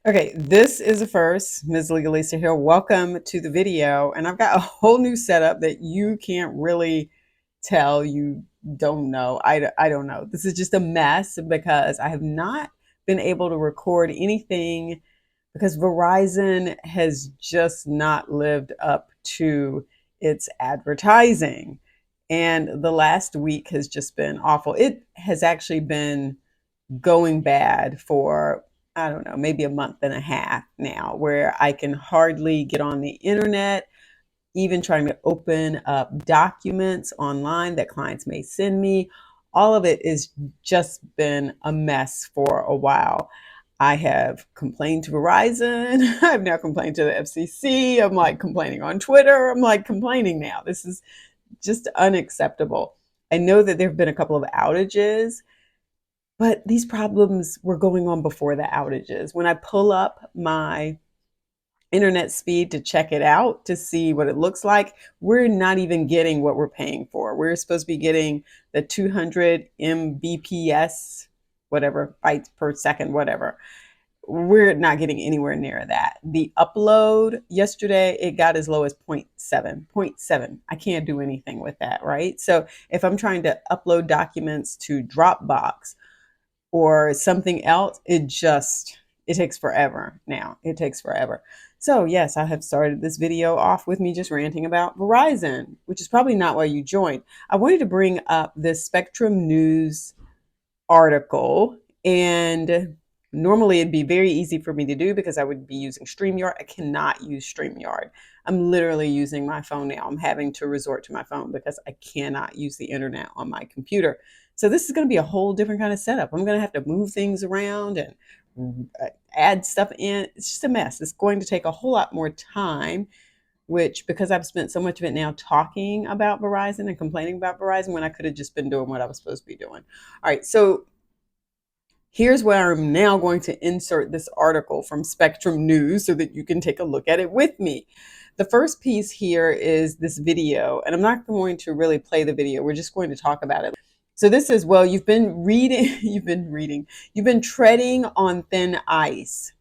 Okay, this is a first. Ms Legalista here. Welcome to the video. And I've got a whole new setup that you can't really tell. You don't know. I don't know. This is just a mess because I have not been able to record anything because Verizon has just not lived up to its advertising. And the last week has just been awful. It has actually been going bad for, I don't know, maybe a month and a half now, where I can hardly get on the internet, even trying to open up documents online that clients may send me. All of it has just been a mess for a while. I have complained to Verizon. I've now complained to the FCC. I'm like complaining on Twitter. I'm like complaining now. This is just unacceptable. I know that there have been a couple of outages, but these problems were going on before the outages. When I pull up my internet speed to check it out to see what it looks like, we're not even getting what we're paying for. We're supposed to be getting the 200 Mbps, whatever, bytes per second, whatever. We're not getting anywhere near that. The upload yesterday, it got as low as 0.7, 0.7. I can't do anything with that, right? So if I'm trying to upload documents to Dropbox, or something else, it takes forever now. It takes forever. So yes, I have started this video off with me just ranting about Verizon, which is probably not why you joined. I wanted to bring up this Spectrum News article, and normally it'd be very easy for me to do because I would be using StreamYard. I cannot use StreamYard. I'm literally using my phone now. I'm having to resort to my phone because I cannot use the internet on my computer. So this is going to be a whole different kind of setup. I'm going to have to move things around and add stuff in. It's just a mess. It's going to take a whole lot more time, which, because I've spent so much of it now talking about Verizon and complaining about Verizon, when I could have just been doing what I was supposed to be doing. All right, so here's where I'm now going to insert this article from Spectrum News so that you can take a look at it with me. The first piece here is this video, and I'm not going to really play the video. We're just going to talk about it. So this is, well, you've been treading on thin ice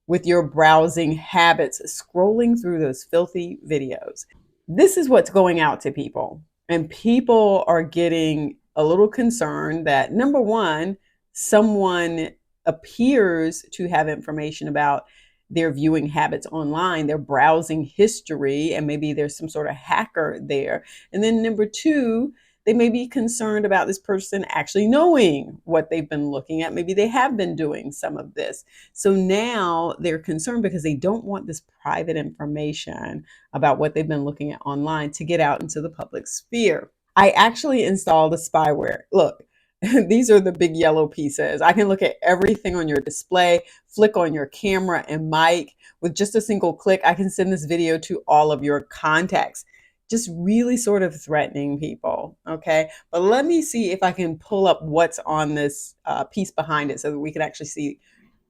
with your browsing habits, scrolling through those filthy videos. This is what's going out to people. And people are getting a little concerned that, number one, someone appears to have information about their viewing habits online, their browsing history, and maybe there's some sort of hacker there. And then number two, they may be concerned about this person actually knowing what they've been looking at. Maybe they have been doing some of this. So now they're concerned because they don't want this private information about what they've been looking at online to get out into the public sphere. I actually installed a spyware. Look, these are the big yellow pieces. I can look at everything on your display, flick on your camera and mic. With just a single click, I can send this video to all of your contacts. Just really sort of threatening people, okay? But let me see if I can pull up what's on this piece behind it so that we can actually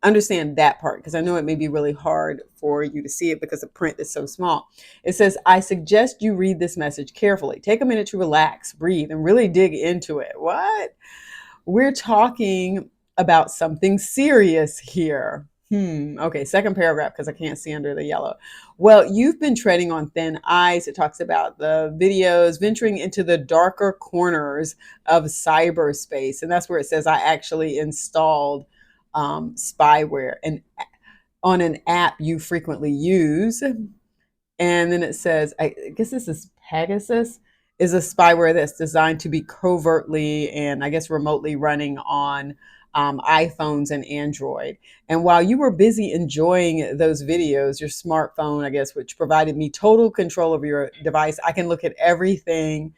understand that part, because I know it may be really hard for you to see it because the print is so small. It says, I suggest you read this message carefully. Take a minute to relax, breathe, and really dig into it. What? We're talking about something serious here. Okay, second paragraph, because I can't see under the yellow. Well, you've been treading on thin ice. It talks about the videos venturing into the darker corners of cyberspace. And that's where it says I actually installed spyware and on an app you frequently use. And then it says, I guess this is Pegasus, is a spyware that's designed to be covertly and I guess remotely running on iPhones and Android. And while you were busy enjoying those videos, your smartphone, I guess, which provided me total control of your device, I can look at everything.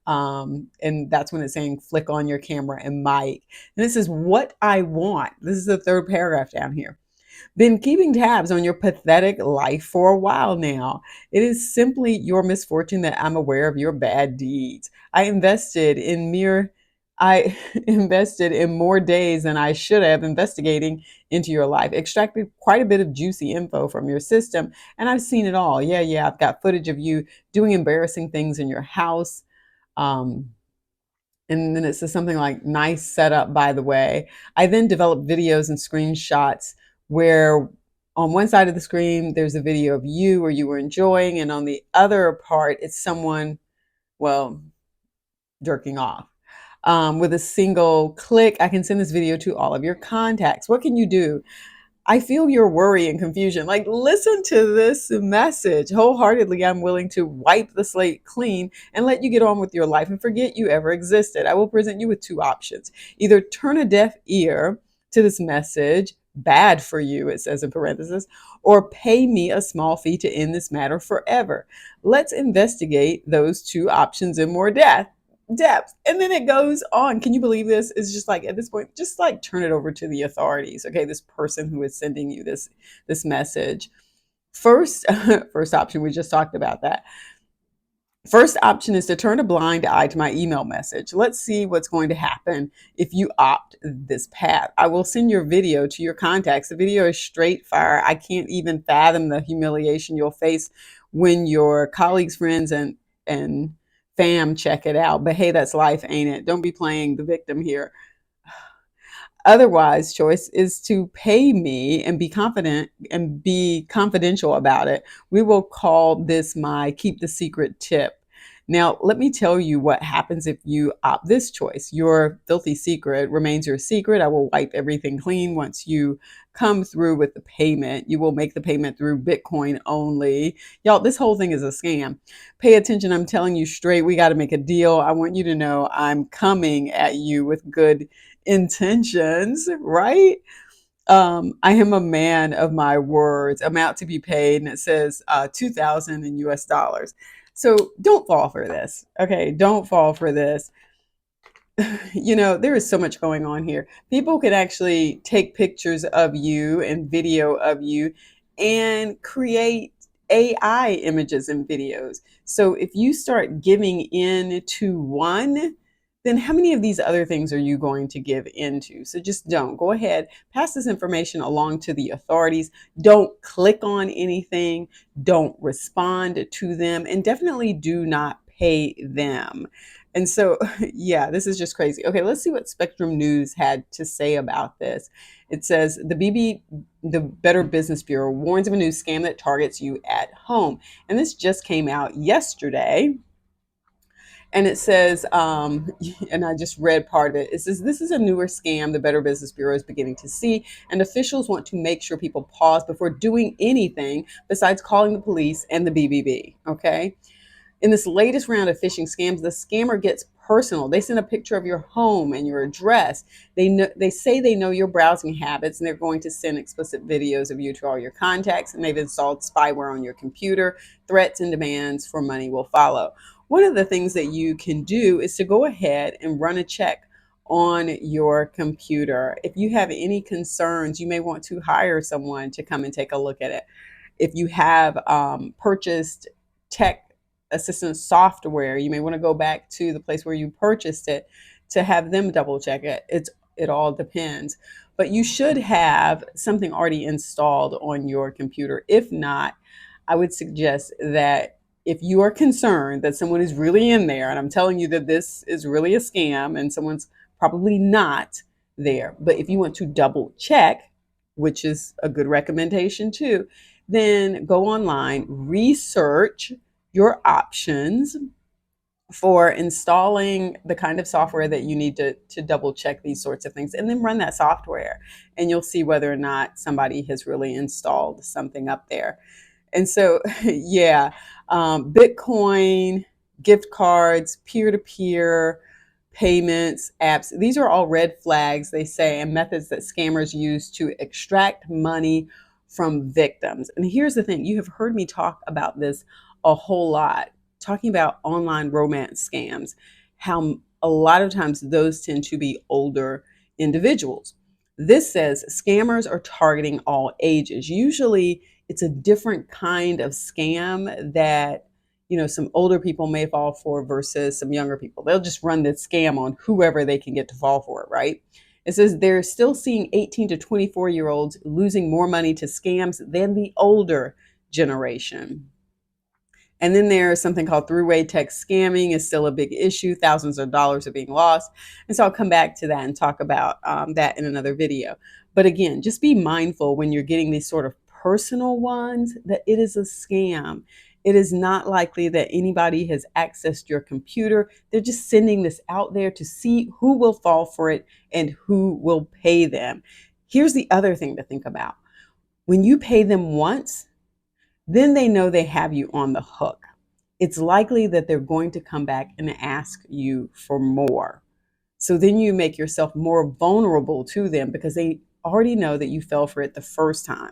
And that's when it's saying flick on your camera and mic. And this is what I want. This is the third paragraph down here. Been keeping tabs on your pathetic life for a while now. It is simply your misfortune that I'm aware of your bad deeds. I invested in more days than I should have investigating into your life, extracted quite a bit of juicy info from your system, and I've seen it all. Yeah, I've got footage of you doing embarrassing things in your house. Um, and then it says something like, nice setup, by the way. I then developed videos and screenshots where On one side of the screen, there's a video of you or you were enjoying, and on the other part, it's someone, well, jerking off. With a single click, I can send this video to all of your contacts. What can you do? I feel your worry and confusion. Like, listen to this message. Wholeheartedly, I'm willing to wipe the slate clean and let you get on with your life and forget you ever existed. I will present you with two options. Either turn a deaf ear to this message, bad for you, it says in parentheses, or pay me a small fee to end this matter forever. Let's investigate those two options in more depth. And then it goes on. Can you believe this? It's just like, at this point, just like turn it over to the authorities. Okay, this person who is sending you this message. First first option, we just talked about that. First option is to turn a blind eye to my email message. Let's see what's going to happen if you opt this path. I will send your video to your contacts. The video is straight fire. I can't even fathom the humiliation you'll face when your colleagues, friends, and fam check it out. But hey, that's life, ain't it? Don't be playing the victim here. Otherwise, choice is to pay me and be confident and be confidential about it. We will call this my keep the secret tip. Now, let me tell you what happens if you opt this choice. Your filthy secret remains your secret. I will wipe everything clean once you come through with the payment. You will make the payment through Bitcoin only. Y'all, this whole thing is a scam. Pay attention. I'm telling you straight, we got to make a deal. I want you to know I'm coming at you with good intentions, right? I am a man of my words. Amount to be paid, and it says 2,000 in US dollars. So don't fall for this. Okay, don't fall for this. You know, there is so much going on here. People can actually take pictures of you and video of you and create AI images and videos. So if you start giving in to one, then how many of these other things are you going to give into? So just don't. Go ahead, pass this information along to the authorities. Don't click on anything. Don't respond to them. And definitely do not pay them. And so, yeah, this is just crazy. Okay, let's see what Spectrum News had to say about this. It says the Better Business Bureau warns of a new scam that targets you at home. And this just came out yesterday. And it says, and I just read part of it. It says, this is a newer scam the Better Business Bureau is beginning to see, and officials want to make sure people pause before doing anything besides calling the police and the BBB. Okay. In this latest round of phishing scams, the scammer gets personal. They send a picture of your home and your address. They say they know your browsing habits, and they're going to send explicit videos of you to all your contacts, and they've installed spyware on your computer. Threats and demands for money will follow. One of the things that you can do is to go ahead and run a check on your computer. If you have any concerns, you may want to hire someone to come and take a look at it. If you have purchased tech assistance software, you may want to go back to the place where you purchased it to have them double check it. It all depends. But you should have something already installed on your computer. If not, I would suggest that if you are concerned that someone is really in there, and I'm telling you that this is really a scam and someone's probably not there, but if you want to double check, which is a good recommendation too, then go online, research your options for installing the kind of software that you need to double check these sorts of things, and then run that software, and you'll see whether or not somebody has really installed something up there. And so, yeah, Bitcoin, gift cards, peer-to-peer payments, apps, these are all red flags, they say, and methods that scammers use to extract money from victims. And here's the thing, you have heard me talk about this a whole lot, talking about online romance scams, how a lot of times those tend to be older individuals. This says scammers are targeting all ages. Usually it's a different kind of scam that, you know, some older people may fall for versus some younger people. They'll just run this scam on whoever they can get to fall for it, right? It says they're still seeing 18 to 24-year-olds losing more money to scams than the older generation. And then there's something called throughway text scamming is still a big issue. Thousands of dollars are being lost. And so I'll come back to that and talk about that in another video. But again, just be mindful when you're getting these sort of personal ones, that it is a scam. It is not likely that anybody has accessed your computer. They're just sending this out there to see who will fall for it and who will pay them. Here's the other thing to think about. When you pay them once, then they know they have you on the hook. It's likely that they're going to come back and ask you for more. So then you make yourself more vulnerable to them because they already know that you fell for it the first time.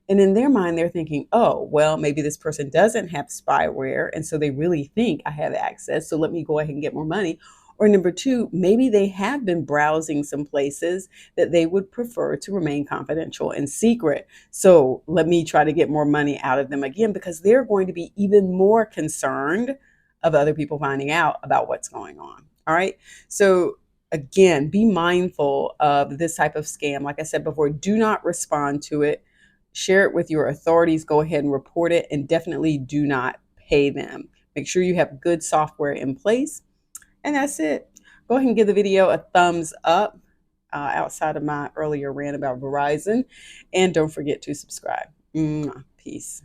And in their mind, they're thinking, oh, well, maybe this person doesn't have spyware. And so they really think I have access. So let me go ahead and get more money. Or number two, maybe they have been browsing some places that they would prefer to remain confidential and secret. So let me try to get more money out of them again, because they're going to be even more concerned of other people finding out about what's going on. All right. So again, be mindful of this type of scam. Like I said before, do not respond to it. Share it with your authorities. Go ahead and report it, and definitely do not pay them. Make sure you have good software in place. And that's it. Go ahead and give the video a thumbs up outside of my earlier rant about Verizon. And don't forget to subscribe. Peace.